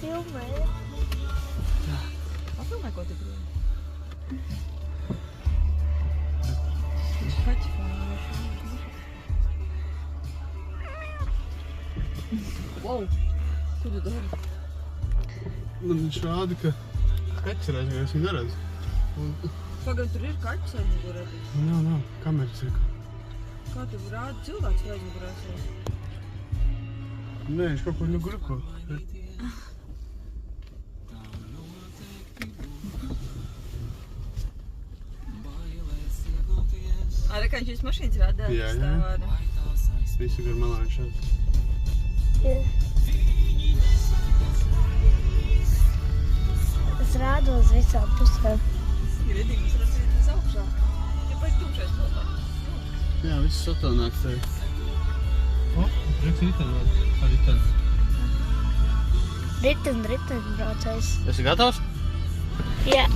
filmē. Pafilmē, ko tu grib? Kaķi Wow! Ko tu dari? Man viņš rāda, ka kaķis ir aizgājis, viņa neredz. Pagaid, tur ir kaķis aizmugurē. Nav, kameras ir. Kā tu rādi cilvēks aizmugurē? Nē, viņš kaut kur gruko. Arī kā viņš šīs mašīnas rādā? Jā. Visi gar malā viņš šāds. Es rādu uz visām pusēm. Ir redīgi, mēs redzam uz augšā. Ja pēc tumšais kopā. Jā, viss satānāks tevi. Reks ritenvād. Kā riten. Riten braucējs. Esi gatavs? Jā.